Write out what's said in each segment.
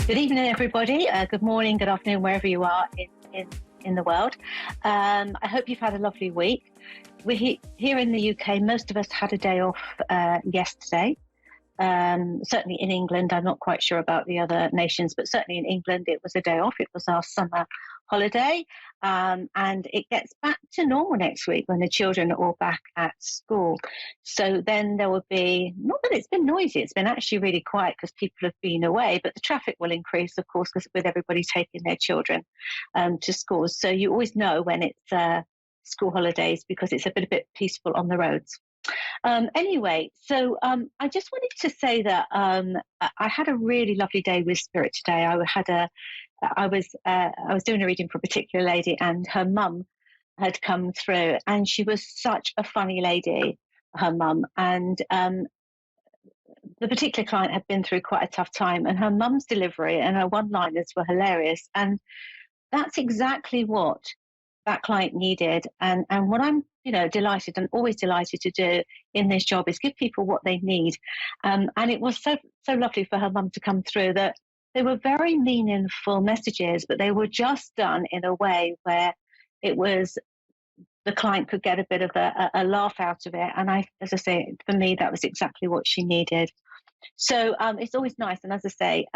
Good evening, everybody. Good morning, good afternoon, wherever you are in the world. I hope you've had a lovely week. We're here in the UK. Most of us had a day off yesterday. Certainly in England, I'm not quite sure about the other nations, but certainly in England, it was a day off. It was our summer holiday. And it gets back to normal next week when the children are all back at school. So then there will be, not that it's been noisy, it's been actually really quiet because people have been away, but the traffic will increase, of course, because with everybody taking their children to schools. So you always know when it's school holidays because it's a bit peaceful on the roads. Anyway, so I just wanted to say that I had a really lovely day with Spirit today. I was doing a reading for a particular lady, and her mum had come through, and she was such a funny lady, her mum, and the particular client had been through quite a tough time, and her mum's delivery and her one-liners were hilarious, and that's exactly what that client needed. And what I'm delighted and always delighted to do in this job is give people what they need. And it was so lovely for her mum to come through that they were very meaningful messages, but they were just done in a way where it was the client could get a bit of a laugh out of it. And as I say, for me, that was exactly what she needed. So it's always nice. And as I say,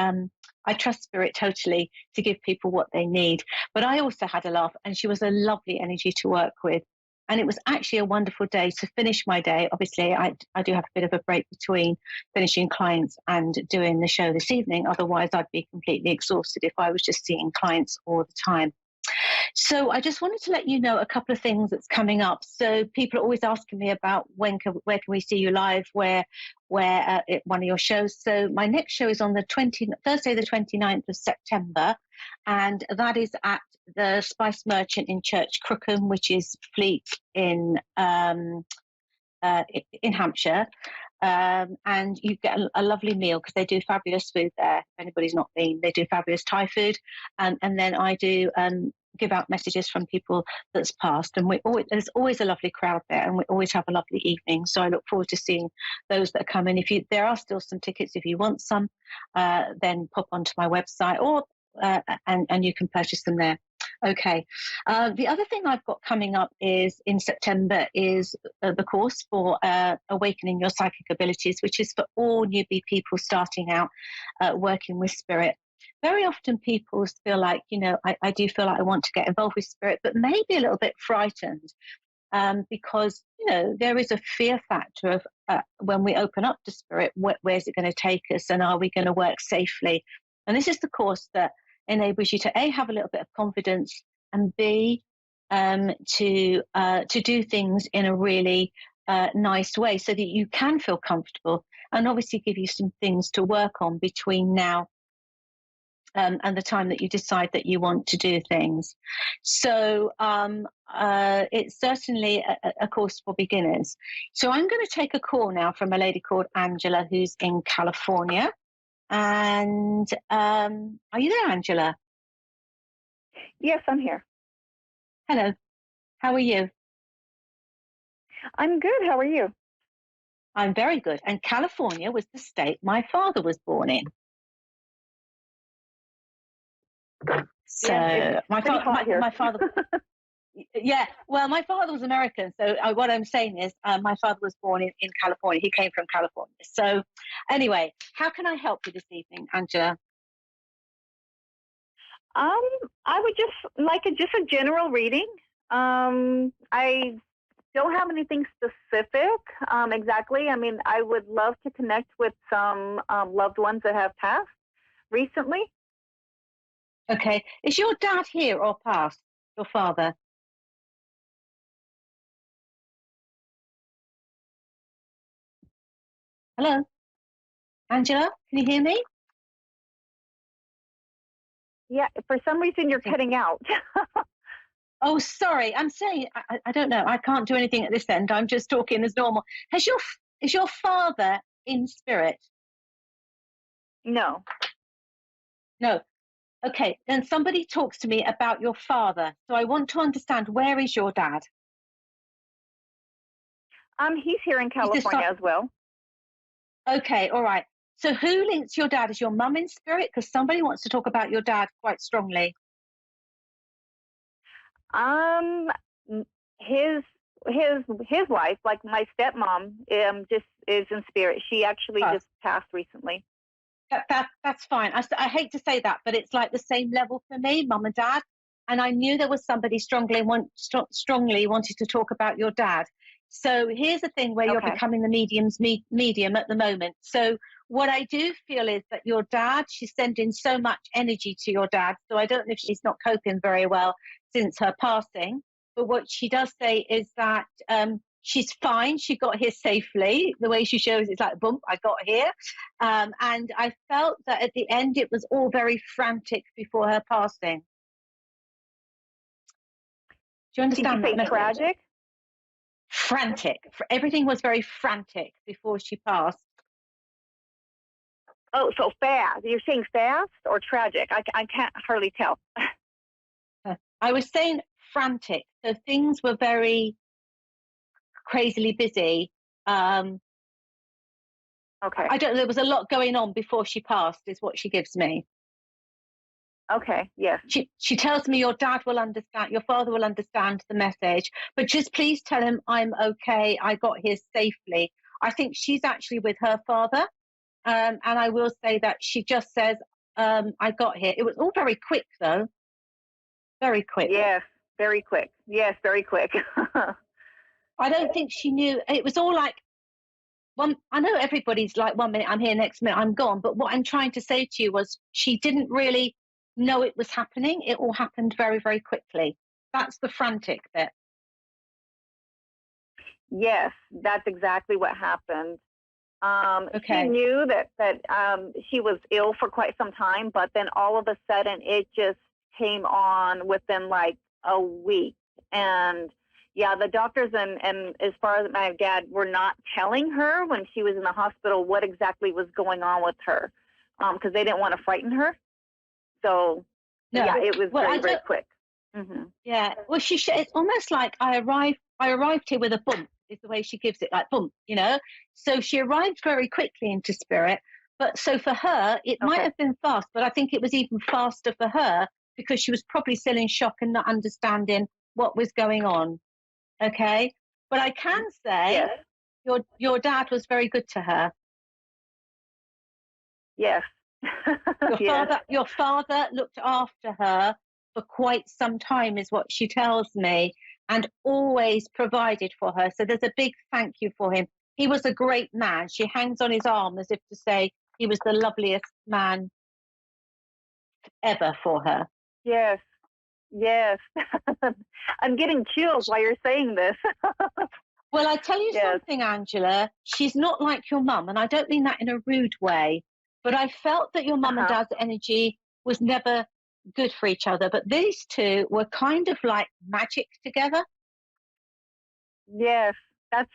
I trust Spirit totally to give people what they need. But I also had a laugh, and she was a lovely energy to work with. And it was actually a wonderful day to finish my day. Obviously, I do have a bit of a break between finishing clients and doing the show this evening. Otherwise, I'd be completely exhausted if I was just seeing clients all the time. So I just wanted to let you know a couple of things that's coming up. So people are always asking me about where can we see you live, where at one of your shows. So my next show is on Thursday, the 29th of September, and that is at the Spice Merchant in Church Crookham, which is Fleet in Hampshire. And you get a lovely meal because they do fabulous food there. If anybody's not been, they do fabulous Thai food. And then I do give out messages from people that's passed. And there's always a lovely crowd there, and we always have a lovely evening. So I look forward to seeing those that come in. There are still some tickets if you want some, then pop onto my website and you can purchase them there. Okay. The other thing I've got coming up is in September is the course for Awakening Your Psychic Abilities, which is for all newbie people starting out working with Spirit. Very often people feel like, I do feel like I want to get involved with Spirit, but maybe a little bit frightened because, there is a fear factor of when we open up to Spirit, where's it going to take us, and are we going to work safely? And this is the course that enables you to A, have a little bit of confidence, and B, to do things in a really nice way so that you can feel comfortable, and obviously give you some things to work on between now and the time that you decide that you want to do things. So it's certainly a course for beginners. So I'm going to take a call now from a lady called Angela who's in California. And are you there, Angela? Yes, I'm here. Hello. How are you? I'm good. How are you? I'm very good. And California was the state my father was born in. So yeah, my father. Yeah, well, my father was American. So what I'm saying is my father was born in California. He came from California. So anyway, how can I help you this evening, Angela? I would just like just a general reading. I don't have anything specific exactly. I mean, I would love to connect with some loved ones that have passed recently. Okay. Is your dad here or passed? Your father? Hello? Angela, can you hear me? Yeah, for some reason you're cutting out. Oh, sorry. I'm saying, I don't know. I can't do anything at this end. I'm just talking as normal. Is your father in spirit? No. No. Okay. Then somebody talks to me about your father. So I want to understand, where is your dad? He's here in California as well. Okay. All right. So who links your dad? Is your mum in spirit? Because somebody wants to talk about your dad quite strongly. Um, his wife, like my stepmom, just is in spirit. She actually just passed recently. That's fine. I hate to say that, but it's like the same level for me, mum and dad. And I knew there was somebody strongly wanted to talk about your dad. So here's the thing where you're becoming the medium at the moment. So what I do feel is that your dad, she's sending so much energy to your dad. So I don't know if she's not coping very well since her passing. But what she does say is that she's fine. She got here safely. The way she shows it's like, boom, I got here. And I felt that at the end, it was all very frantic before her passing. Do you understand? Did you say tragic? Frantic. Everything was very frantic before she passed. Oh, so fast. You're saying fast or tragic? I can't hardly tell. I was saying frantic. So things were very crazily busy. Okay. I don't know. There was a lot going on before she passed, is what she gives me. Okay. Yes. She tells me your dad will understand, your father will understand the message, but just please tell him I'm okay. I got here safely. I think she's actually with her father. And I will say that she just says, I got here. It was all very quick, though. Very quick. Yes, very quick. Yes, very quick. I don't think she knew. It was all like, I know everybody's like 1 minute I'm here, next minute I'm gone. But what I'm trying to say to you was she didn't really know it was happening. It all happened very, very quickly. That's the frantic bit. Yes, that's exactly what happened. Okay. She knew that she was ill for quite some time, but then all of a sudden it just came on within like a week. And yeah, the doctors and as far as my dad were not telling her when she was in the hospital what exactly was going on with her, because they didn't want to frighten her. So no. Yeah, it was very quick. Mm-hmm. Yeah, well, it's almost like I arrived here with a bump, is the way she gives it, like bump, you know. So she arrived very quickly into spirit. But so for her, it might have been fast, but I think it was even faster for her because she was probably still in shock and not understanding what was going on. Okay, but I can say your dad was very good to her. Yes. Your father looked after her for quite some time, is what she tells me, and always provided for her. So there's a big thank you for him. He was a great man. She hangs on his arm as if to say he was the loveliest man ever for her. Yes. Yes. I'm getting chills while you're saying this. Well, I tell you something, Angela, she's not like your mum, and I don't mean that in a rude way, but I felt that your mum and dad's energy was never good for each other, but these two were kind of like magic together. Yes, that's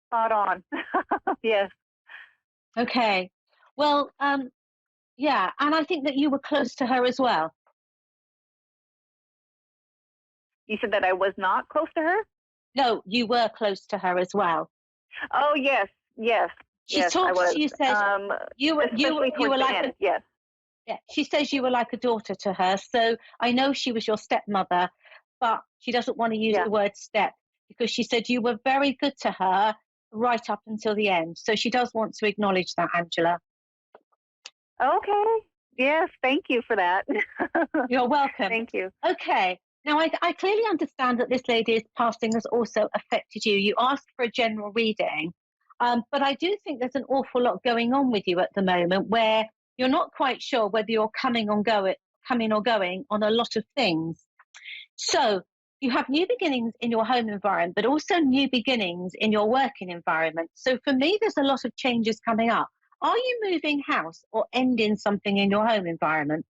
spot on. Yes. Okay. Well, yeah, and I think that you were close to her as well. You said that I was not close to her? No, you were close to her as well. Oh, yes. She talks to you, says you were like yes. Yeah, she says you were like a daughter to her. So I know she was your stepmother, but she doesn't want to use the word step because she said you were very good to her right up until the end. So she does want to acknowledge that, Angela. Okay. Yes, thank you for that. You're welcome. Thank you. Okay. Now, I clearly understand that this lady's passing has also affected you. You asked for a general reading, but I do think there's an awful lot going on with you at the moment where you're not quite sure whether you're coming or going on a lot of things. So you have new beginnings in your home environment, but also new beginnings in your working environment. So for me, there's a lot of changes coming up. Are you moving house or ending something in your home environment?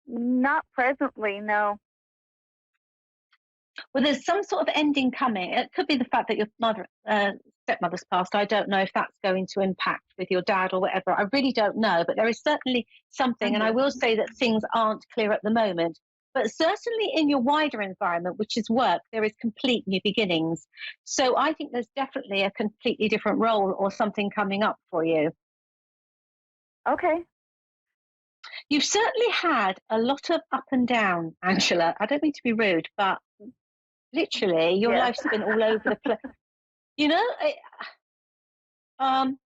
Not presently, no. Well, there's some sort of ending coming. It could be the fact that your stepmother's passed. I don't know if that's going to impact with your dad or whatever. I really don't know, but there is certainly something. And I will say that things aren't clear at the moment. But certainly in your wider environment, which is work, there is complete new beginnings. So I think there's definitely a completely different role or something coming up for you. Okay. You've certainly had a lot of up and down, Angela. I don't mean to be rude, but literally your Yes. life's been all over the place. You know, um,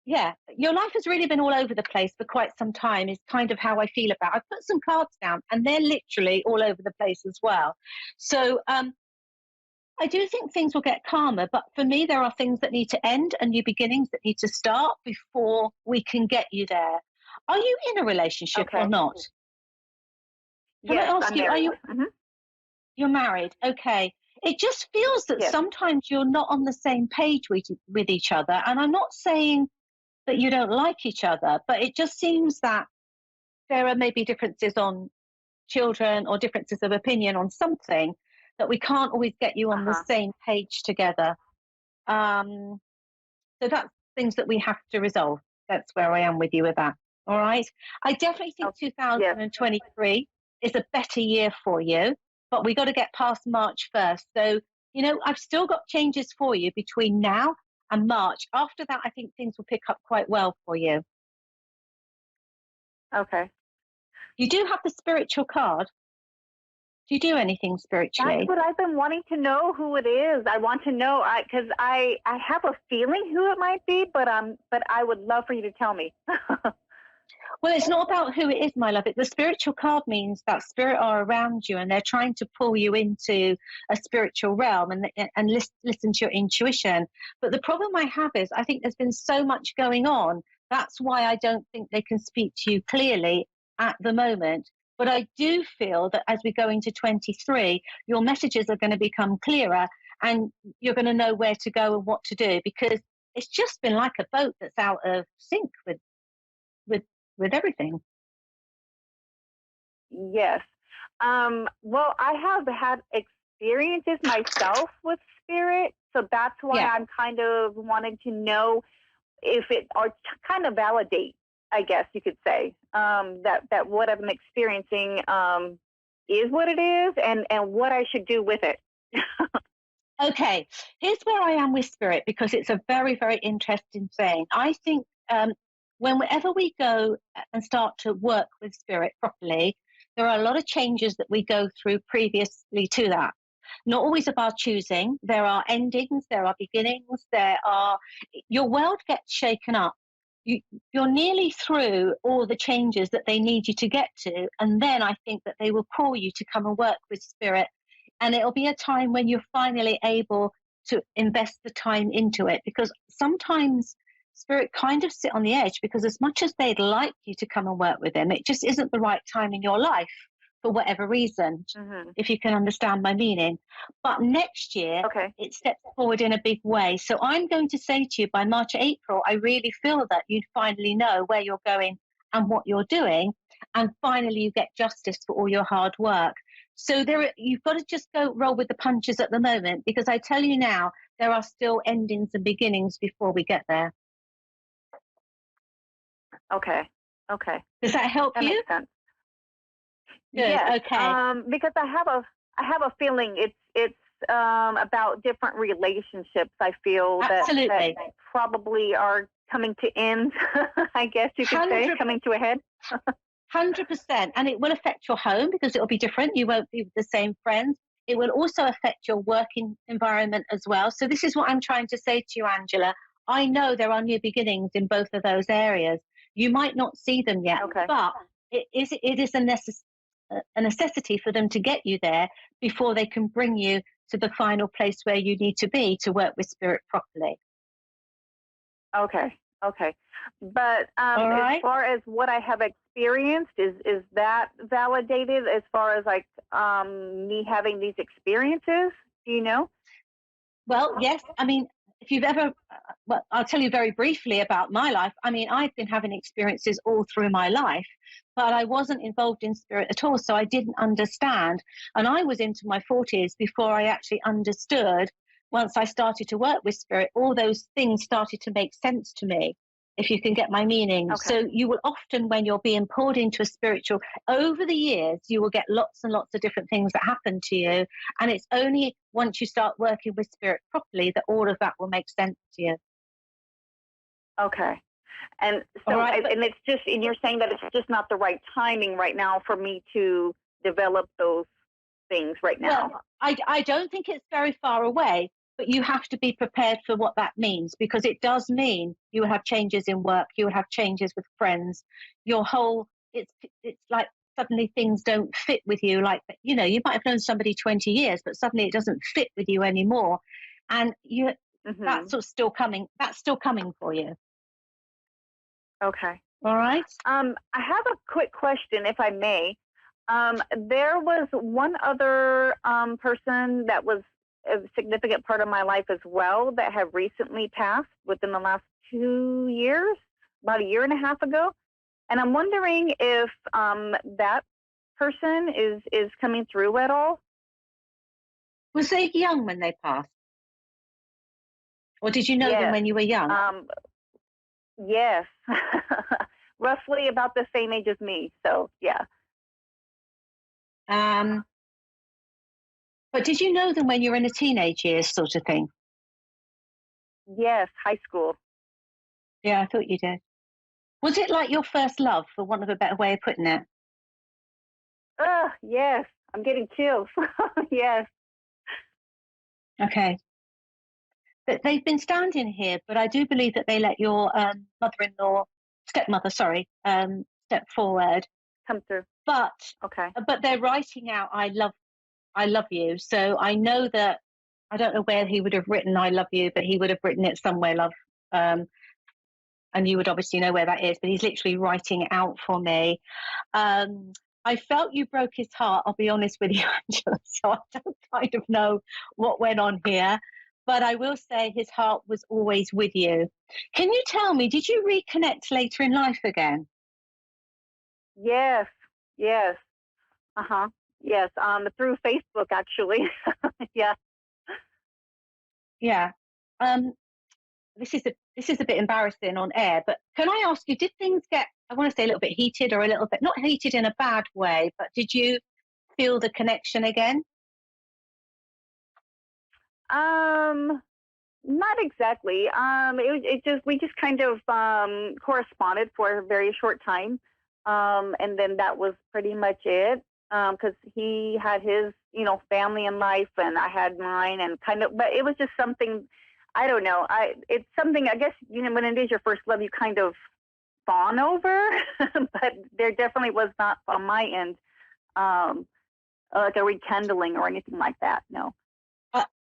yeah, your life has really been all over the place for quite some time, is kind of how I feel about it. I've put some cards down and they're literally all over the place as well. So I do think things will get calmer, but for me, there are things that need to end and new beginnings that need to start before we can get you there. Are you in a relationship or not? Can I Yes, ask I'm you, are married. you, you're married? Okay. It just feels that Yes. sometimes you're not on the same page with each other. And I'm not saying that you don't like each other, but it just seems that there are maybe differences on children or differences of opinion on something that we can't always get you on the same page together. So that's things that we have to resolve. That's where I am with you with that. All right. I definitely think 2023 is a better year for you, but we got to get past March first. So, you know, I've still got changes for you between now and March. After that, I think things will pick up quite well for you. Okay. You do have the spiritual card. Do you do anything spiritually? That's what I've been wanting to know who it is. I want to know because I have a feeling who it might be, but I would love for you to tell me. Well, it's not about who it is, my love. The spiritual card means that spirit are around you and they're trying to pull you into a spiritual realm and listen to your intuition. But the problem I have is I think there's been so much going on. That's why I don't think they can speak to you clearly at the moment. But I do feel that as we go into 23, your messages are going to become clearer and you're going to know where to go and what to do, because it's just been like a boat that's out of sync with with everything. Yes. Well, I have had experiences myself with spirit, so that's why I'm kind of wanting to know if it, or kind of validate, I guess you could say, that what I'm experiencing is what it is, and what I should do with it. Okay, here's where I am with spirit, because it's a very, very interesting thing. I think whenever we go and start to work with spirit properly, there are a lot of changes that we go through previously to that. Not always of our choosing. There are endings, there are beginnings, your world gets shaken up. You're nearly through all the changes that they need you to get to. And then I think that they will call you to come and work with spirit. And it'll be a time when you're finally able to invest the time into it, because sometimes spirit kind of sit on the edge, because as much as they'd like you to come and work with them, it just isn't the right time in your life for whatever reason, if you can understand my meaning. But next year, it steps forward in a big way. So I'm going to say to you, by March, April, I really feel that you finally know where you're going and what you're doing. And finally, you get justice for all your hard work. So you've got to just go roll with the punches at the moment, because I tell you now, there are still endings and beginnings before we get there. Okay. Does that help you? Makes sense. Good. Yes. Okay. Because I have a feeling it's about different relationships. I feel that probably are coming to end. I guess you could say coming to a head. 100%. And it will affect your home, because it will be different. You won't be with the same friends. It will also affect your working environment as well. So this is what I'm trying to say to you, Angela. I know there are new beginnings in both of those areas. You might not see them yet, but it is a necessity for them to get you there before they can bring you to the final place where you need to be to work with spirit properly. Okay. But as far as what I have experienced, is that validated as far as like me having these experiences? Do you know? Well, yes. I mean, if you've ever, well, I'll tell you very briefly about my life. I mean, I've been having experiences all through my life, but I wasn't involved in spirit at all. So I didn't understand. And I was into my 40s before I actually understood. Once I started to work with spirit, all those things started to make sense to me. if you can get my meaning. Okay. So you will often, when you're being poured into a spiritual, over the years, you will get lots and lots of different things that happen to you. And it's only once you start working with spirit properly that all of that will make sense to you. Okay. And so, Right, and it's just, and you're saying that it's just not the right timing right now for me to develop those things right now. Well, I don't think it's very far away, but you have to be prepared for what that means, because it does mean you will have changes in work, you will have changes with friends, your whole, it's like suddenly things don't fit with you. Like, you know, you might have known somebody 20 years, but suddenly it doesn't fit with you anymore. And that's still coming. That's still coming for you. Okay. All right. I have a quick question, if I may. There was one other person that was a significant part of my life as well that have recently passed within the last 2 years, about a year and a half ago. And I'm wondering if that person is coming through at all. Was they young when they passed? Or did you know them when you were young? Yes. Roughly about the same age as me. So, yeah. But did you know them when you were in the teenage years, sort of thing? Yes, high school. Yeah, I thought you did. Was it like your first love, for want of a better way of putting it? Yes. I'm getting chills. Yes. Okay. But they've been standing here, but I do believe that they let your stepmother, step forward. Come through. But okay. But they're writing out I love you. So I know that, I don't know where he would have written I love you, but he would have written it somewhere, love. And you would obviously know where that is, but he's literally writing it out for me. I felt you broke his heart, I'll be honest with you, Angela, so I don't kind of know what went on here. But I will say his heart was always with you. Can you tell me, did you reconnect later in life again? Yes. Yes. Uh-huh. Yes. Through Facebook, actually. Yeah. Yeah. This is a bit embarrassing on air, but can I ask you, did things get, I want to say a little bit heated, or a little bit, not heated in a bad way, but did you feel the connection again? Not exactly. We just kind of corresponded for a very short time. And then that was pretty much it. Because he had his, family and life, and I had mine, and but it was just something, I don't know. It's something, I guess, when it is your first love, you kind of fawn over, but there definitely was not on my end, like a rekindling or anything like that. No.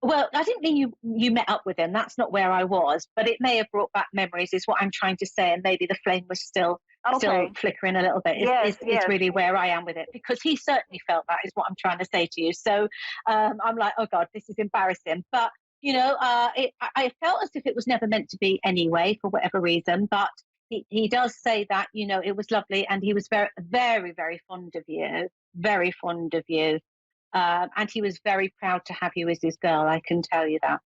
Well, I didn't mean you met up with him. That's not where I was, but it may have brought back memories, is what I'm trying to say, and maybe the flame was still flickering a little bit. Is really where I am with it, because he certainly felt that, is what I'm trying to say to you. So I'm like, oh God, this is embarrassing. But I felt as if it was never meant to be anyway, for whatever reason. But he does say that, it was lovely, and he was very, very, very fond of you, very fond of you. And he was very proud to have you as his girl, I can tell you that.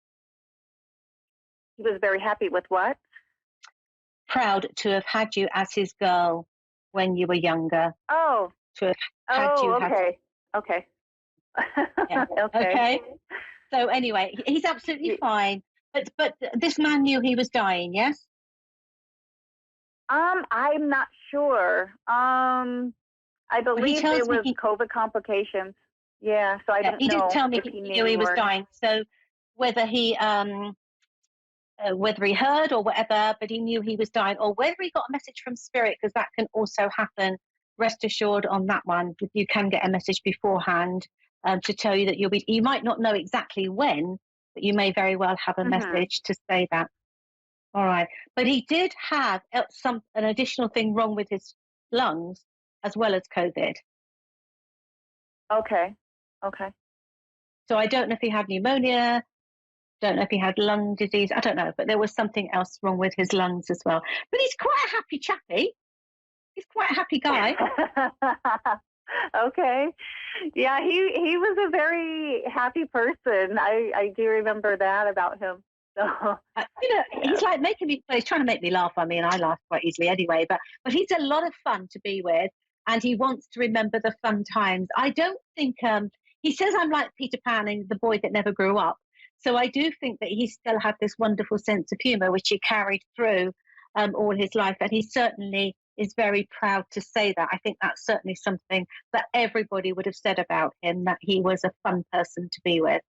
He was very happy with what? Proud to have had you as his girl when you were younger. Oh. To have had you. Okay. Okay. Yeah. Okay. So anyway, he's absolutely fine. But this man knew he was dying, yes? I'm not sure. I believe it was COVID complications. Yeah, so I don't know. He didn't tell me he knew he was dying. So whether he heard or whatever, but he knew he was dying, or whether he got a message from spirit, because that can also happen. Rest assured on that one, you can get a message beforehand to tell you that you might not know exactly when, but you may very well have a message to say that. All right. But he did have an additional thing wrong with his lungs as well as COVID. Okay. So I don't know if he had pneumonia, don't know if he had lung disease, I don't know, but there was something else wrong with his lungs as well. But he's quite a happy chappy. He's quite a happy guy. Okay. Yeah, he was a very happy person. I do remember that about him. So, He's like making me, well, he's trying to make me laugh. I mean, I laugh quite easily anyway, but he's a lot of fun to be with, and he wants to remember the fun times. I don't think, he says I'm like Peter Pan and the boy that never grew up. So I do think that he still had this wonderful sense of humor, which he carried through all his life. And he certainly is very proud to say that. I think that's certainly something that everybody would have said about him, that he was a fun person to be with.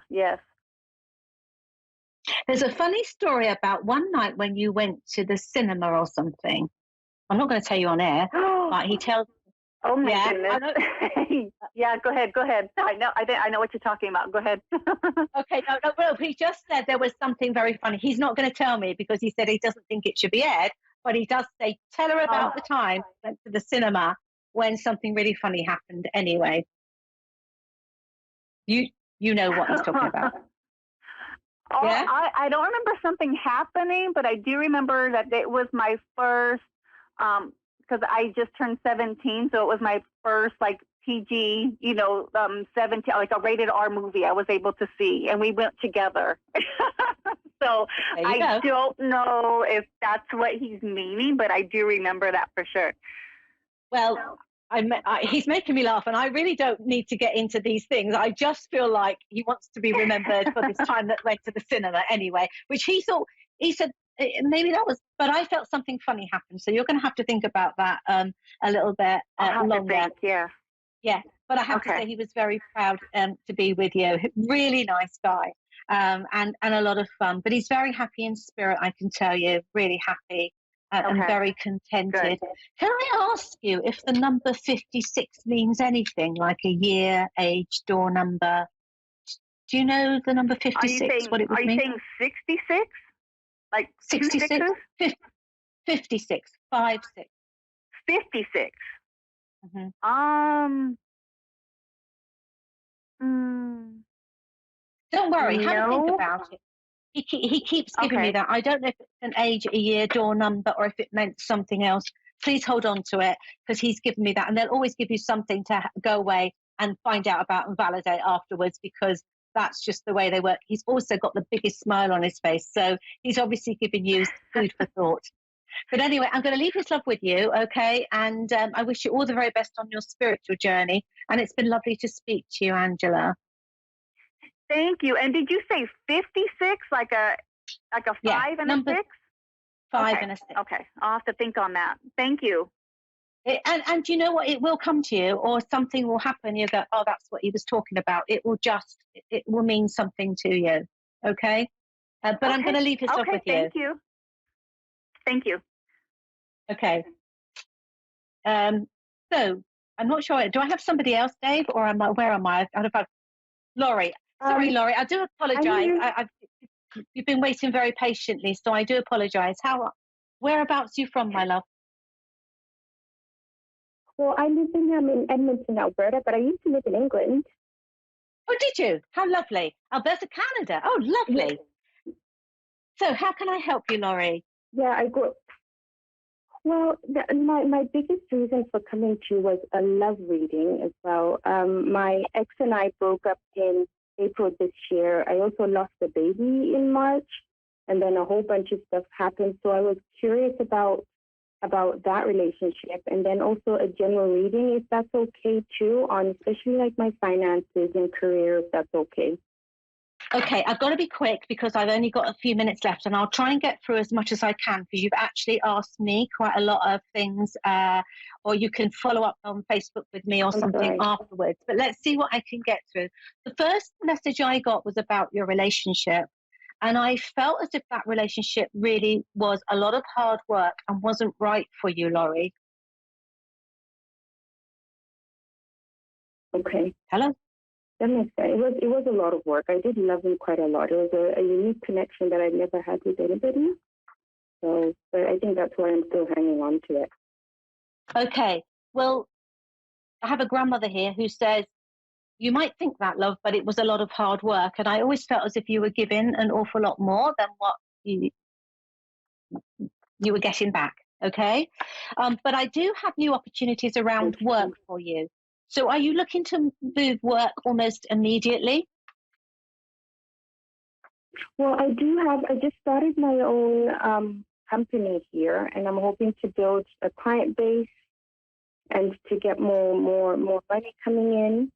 Yes. There's a funny story about one night when you went to the cinema or something. I'm not going to tell you on air, but he tells. Oh my Yeah, goodness. Yeah, go ahead. Go ahead. I know what you're talking about. Go ahead. Okay, no, well, he just said there was something very funny. He's not going to tell me because he said he doesn't think it should be aired, but he does say, tell her about the time he went to the cinema when something really funny happened anyway. You know what he's talking about. Yeah? I don't remember something happening, but I do remember that it was my first, because I just turned 17, so it was my first like PG, 17, like a rated R movie I was able to see, and we went together. So I don't know if that's what he's meaning, but I do remember that for sure. Well, he's making me laugh, and I really don't need to get into these things. I just feel like he wants to be remembered for this time that went to the cinema anyway, which he said maybe that was, but I felt something funny happened. So you're going to have to think about that a little bit longer. Yeah, but I have to say he was very proud to be with you. Really nice guy, and a lot of fun. But he's very happy in spirit, I can tell you. Really happy. And very contented. Good. Can I ask you if the number 56 means anything, like a year, age, door number? Do you know the number 56, what it would mean? Are you saying 66? Like 66? 56, 56. 56. Mm-hmm. Don't worry, have a think about it. He keeps giving me that. I don't know if it's an age, a year, door number, or if it meant something else. Please hold on to it because he's given me that. And they'll always give you something to go away and find out about and validate afterwards because that's just the way they work. He's also got the biggest smile on his face. So he's obviously giving you food for thought. But anyway, I'm going to leave his love with you, okay? And I wish you all the very best on your spiritual journey. And it's been lovely to speak to you, Angela. Thank you. And did you say 56, like a 5 and a 6? 5 and a 6. Okay, I'll have to think on that. Thank you. And you know what? It will come to you, or something will happen. You go, oh, that's what he was talking about. It will mean something to you. Okay. But I'm going to leave his stuff with you. Thank you. Thank you. Okay. So I'm not sure. Do I have somebody else, Dave, or where am I? Laurie. Sorry, Laurie. I do apologise. You've been waiting very patiently, so I do apologise. Whereabouts are you from, my love? Well, I live in Edmonton, Alberta, but I used to live in England. Oh, did you? How lovely. Alberta, Canada. Oh, lovely. Yeah. So how can I help you, Laurie? Yeah, I grew up. Well, my biggest reason for coming to you was a love reading as well. My ex and I broke up in April this year. I also lost a baby in March, and then a whole bunch of stuff happened. So I was curious about that relationship, and then also a general reading, if that's okay too, on especially like my finances and career, if that's okay. Okay, I've got to be quick because I've only got a few minutes left, and I'll try and get through as much as I can because you've actually asked me quite a lot of things, or you can follow up on Facebook with me or something afterwards. But let's see what I can get through. The first message I got was about your relationship, and I felt as if that relationship really was a lot of hard work and wasn't right for you, Laurie. Okay. Hello? That makes sense. It was a lot of work. I did love him quite a lot. It was a unique connection that I've never had with anybody. So, but I think that's why I'm still hanging on to it. Okay. Well, I have a grandmother here who says, you might think that, love, but it was a lot of hard work. And I always felt as if you were giving an awful lot more than what you were getting back. Okay. But I do have new opportunities around work for you. So are you looking to move work almost immediately? Well, I just started my own company here, and I'm hoping to build a client base and to get more money coming in.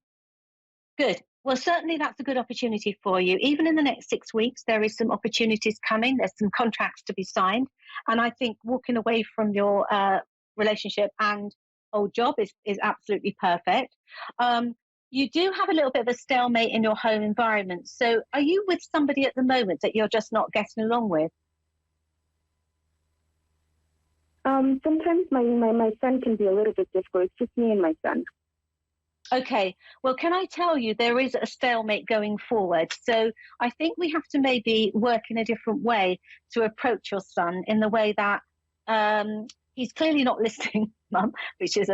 Good. Well, certainly that's a good opportunity for you. Even in the next 6 weeks, there is some opportunities coming. There's some contracts to be signed. And I think walking away from your relationship and old job is absolutely perfect. You do have a little bit of a stalemate in your home environment. So are you with somebody at the moment that you're just not getting along with? Sometimes my son can be a little bit difficult. It's just me and my son. Okay, well, can I tell you there is a stalemate going forward? So I think we have to maybe work in a different way to approach your son in the way that he's clearly not listening, Mum, which is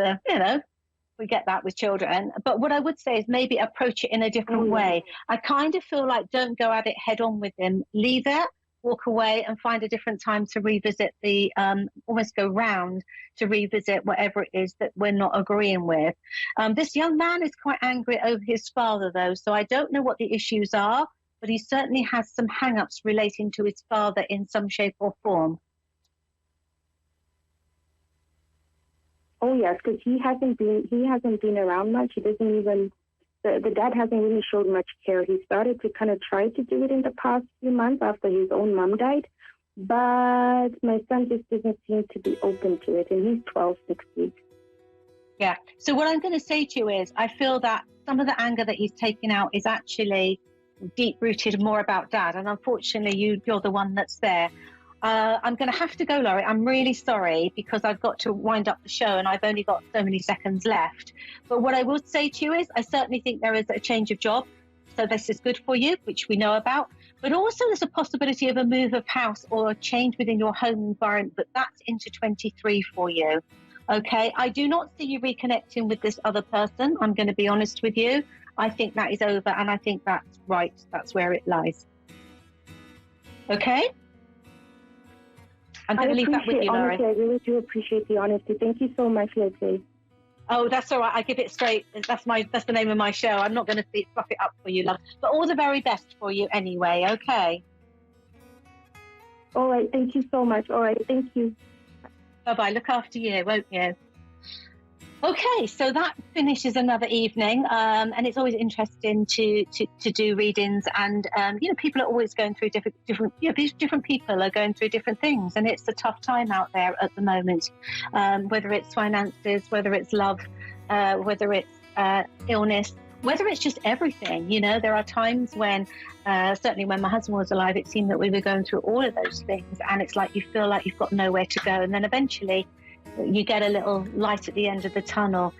we get that with children. But what I would say is maybe approach it in a different way. I kind of feel like don't go at it head on with him. Leave it, walk away and find a different time to revisit almost go round to revisit whatever it is that we're not agreeing with. This young man is quite angry over his father, though, so I don't know what the issues are, but he certainly has some hang-ups relating to his father in some shape or form. Oh yes, because he hasn't been around much. He doesn't even the dad hasn't really showed much care. He started to kind of try to do it in the past few months after his own mom died, but my son just doesn't seem to be open to it, and he's 12, 6 weeks. Yeah. So what I'm going to say to you is I feel that some of the anger that he's taking out is actually deep-rooted more about Dad, and unfortunately you're the one that's there. I'm going to have to go, Laurie. I'm really sorry because I've got to wind up the show and I've only got so many seconds left. But what I would say to you is I certainly think there is a change of job. So this is good for you, which we know about. But also there's a possibility of a move of house or a change within your home environment, but that's into 23 for you. Okay, I do not see you reconnecting with this other person. I'm going to be honest with you. I think that is over and I think that's right. That's where it lies. Okay? I'm going to leave that with you, Laurie. Honestly, I really do appreciate the honesty. Thank you so much, Lesley. Oh, that's all right. I give it straight. That's the name of my show. I'm not going to fluff it up for you, love. But all the very best for you anyway, okay? All right. Thank you so much. All right. Thank you. Bye-bye. Look after you, won't you? Okay, so that finishes another evening, and it's always interesting to do readings, and people are always going through different people are going through different things, and it's a tough time out there at the moment, whether it's finances, whether it's love, whether it's illness, whether it's just everything. There are times when, certainly when my husband was alive, it seemed that we were going through all of those things, and it's like you feel like you've got nowhere to go, and then eventually you get a little light at the end of the tunnel.